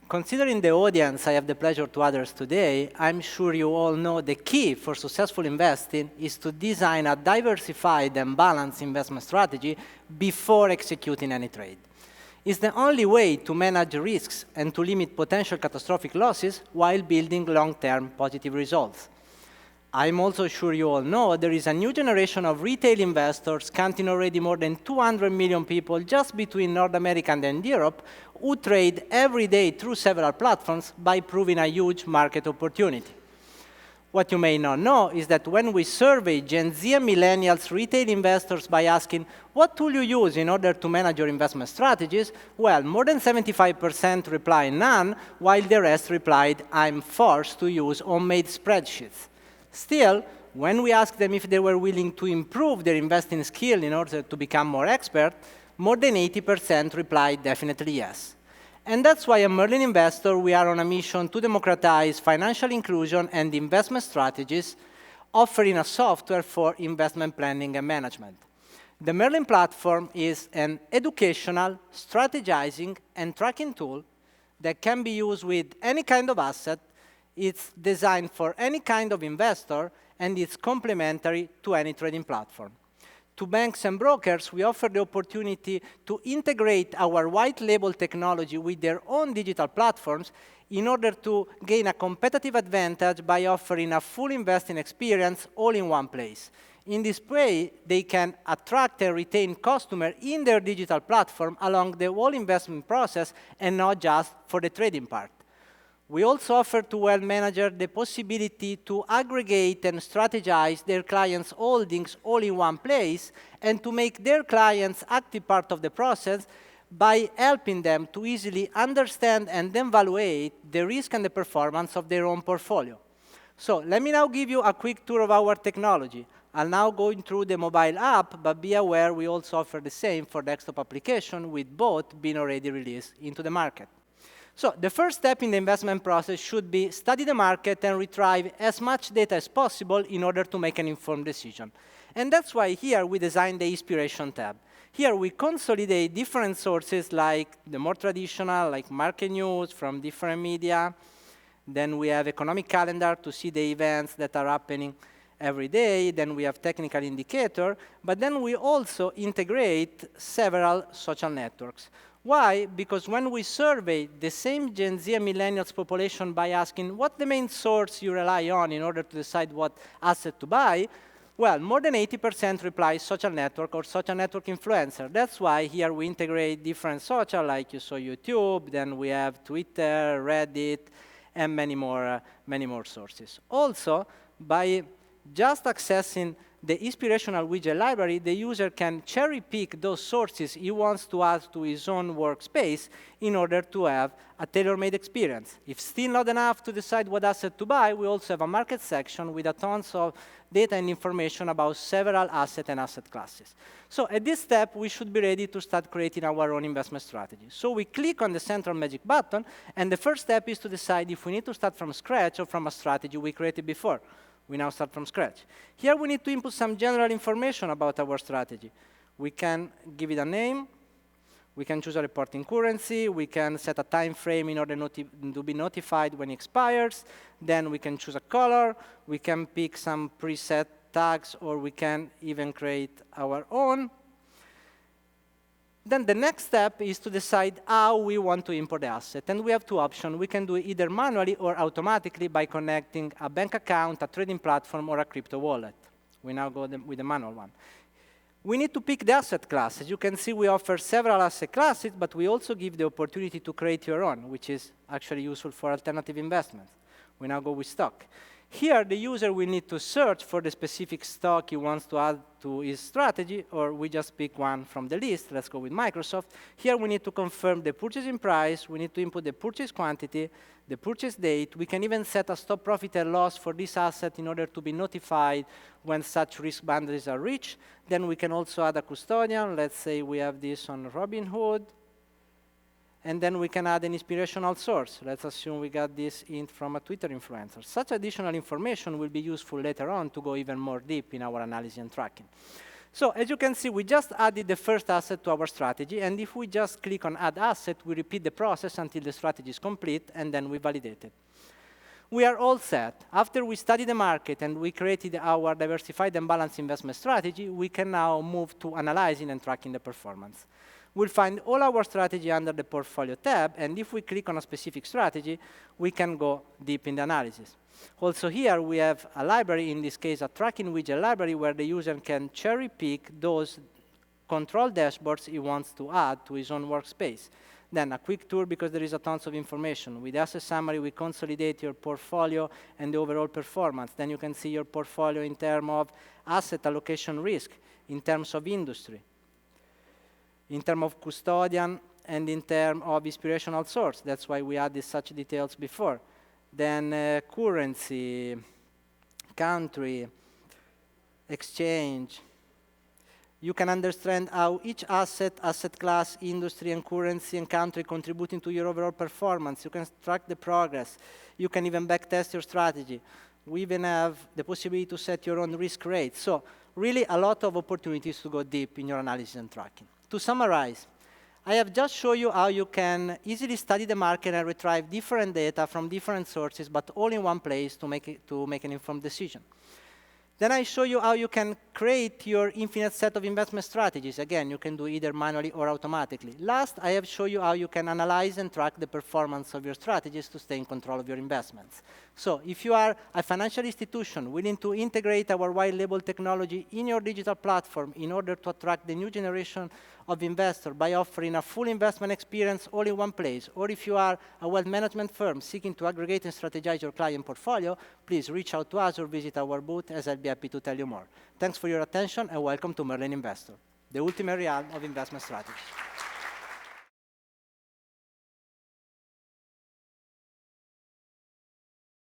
Considering the audience I have the pleasure to address today, I'm sure you all know the key for successful investing is to design a diversified and balanced investment strategy before executing any trade. It's the only way to manage risks and to limit potential catastrophic losses while building long-term positive results. I'm also sure you all know there is a new generation of retail investors, counting already more than 200 million people just between North America and Europe, who trade every day through several platforms by proving a huge market opportunity. What you may not know is that when we survey Gen Z and millennials retail investors by asking, what tool you use in order to manage your investment strategies? Well, more than 75% reply none, while the rest replied, I'm forced to use homemade spreadsheets. Still, when we asked them if they were willing to improve their investing skill in order to become more expert, more than 80% replied definitely yes. And that's why at Merlin Investor, we are on a mission to democratize financial inclusion and investment strategies, offering a software for investment planning and management. The Merlin platform is an educational, strategizing, and tracking tool that can be used with any kind of asset. It's designed for any kind of investor, and it's complementary to any trading platform. To banks and brokers, we offer the opportunity to integrate our white label technology with their own digital platforms in order to gain a competitive advantage by offering a full investing experience all in one place. In this way, they can attract and retain customers in their digital platform along the whole investment process and not just for the trading part. We also offer to wealth managers the possibility to aggregate and strategize their clients' holdings all in one place and to make their clients active part of the process by helping them to easily understand and evaluate the risk and the performance of their own portfolio. So let me now give you a quick tour of our technology. I'll now go through the mobile app, but be aware we also offer the same for desktop application, with both being already released into the market. So the first step in the investment process should be study the market and retrieve as much data as possible in order to make an informed decision. And that's why here we designed the Inspiration tab. Here we consolidate different sources like the more traditional, like market news from different media. Then we have economic calendar to see the events that are happening every day. Then we have technical indicator. But then we also integrate several social networks. Why? Because when we survey the same Gen Z and millennials population by asking what the main source you rely on in order to decide what asset to buy, well, more than 80% reply social network or social network influencer. That's why here we integrate different social, like you saw YouTube, then we have Twitter, Reddit, and many more sources. Also, by just accessing the inspirational widget library, the user can cherry pick those sources he wants to add to his own workspace in order to have a tailor-made experience. If still not enough to decide what asset to buy, we also have a market section with a tons of data and information about several assets and asset classes. So at this step, we should be ready to start creating our own investment strategy. So we click on the central magic button, and the first step is to decide if we need to start from scratch or from a strategy we created before. We now start from scratch. Here we need to input some general information about our strategy. We can give it a name. We can choose a reporting currency. We can set a time frame in order to be notified when it expires. Then we can choose a color. We can pick some preset tags, or we can even create our own. Then the next step is to decide how we want to import the asset. And we have two options. We can do it either manually or automatically by connecting a bank account, a trading platform, or a crypto wallet. We now go with the manual one. We need to pick the asset class. As you can see, we offer several asset classes, but we also give the opportunity to create your own, which is actually useful for alternative investments. We now go with stock. Here, the user will need to search for the specific stock he wants to add to his strategy, or we just pick one from the list. Let's go with Microsoft. Here, we need to confirm the purchasing price. We need to input the purchase quantity, the purchase date. We can even set a stop profit and loss for this asset in order to be notified when such risk boundaries are reached. Then we can also add a custodian. Let's say we have this on Robinhood. And then we can add an inspirational source. Let's assume we got this hint from a Twitter influencer. Such additional information will be useful later on to go even more deep in our analysis and tracking. So as you can see, we just added the first asset to our strategy, and if we just click on Add Asset, we repeat the process until the strategy is complete, and then we validate it. We are all set. After we study the market and we created our diversified and balanced investment strategy, we can now move to analyzing and tracking the performance. We'll find all our strategy under the Portfolio tab, and if we click on a specific strategy, we can go deep in the analysis. Also here, we have a library, in this case, a tracking widget library, where the user can cherry pick those control dashboards he wants to add to his own workspace. Then a quick tour, because there is a tons of information. With asset summary, we consolidate your portfolio and the overall performance. Then you can see your portfolio in terms of asset allocation risk, in terms of industry, in terms of custodian, and in terms of inspirational source. That's why we added such details before. Then currency, country, exchange. You can understand how each asset, asset class, industry, and currency and country contributing to your overall performance. You can track the progress. You can even backtest your strategy. We even have the possibility to set your own risk rate. So really a lot of opportunities to go deep in your analysis and tracking. To summarize, I have just shown you how you can easily study the market and retrieve different data from different sources, but all in one place to make an informed decision. Then I show you how you can create your infinite set of investment strategies. Again, you can do either manually or automatically. Last, I have shown you how you can analyze and track the performance of your strategies to stay in control of your investments. So if you are a financial institution willing to integrate our white label technology in your digital platform in order to attract the new generation of investors by offering a full investment experience all in one place, or if you are a wealth management firm seeking to aggregate and strategize your client portfolio, please reach out to us or visit our booth, as I'll be happy to tell you more. Thanks for your attention, and welcome to Merlin Investor, the ultimate realm of investment strategy.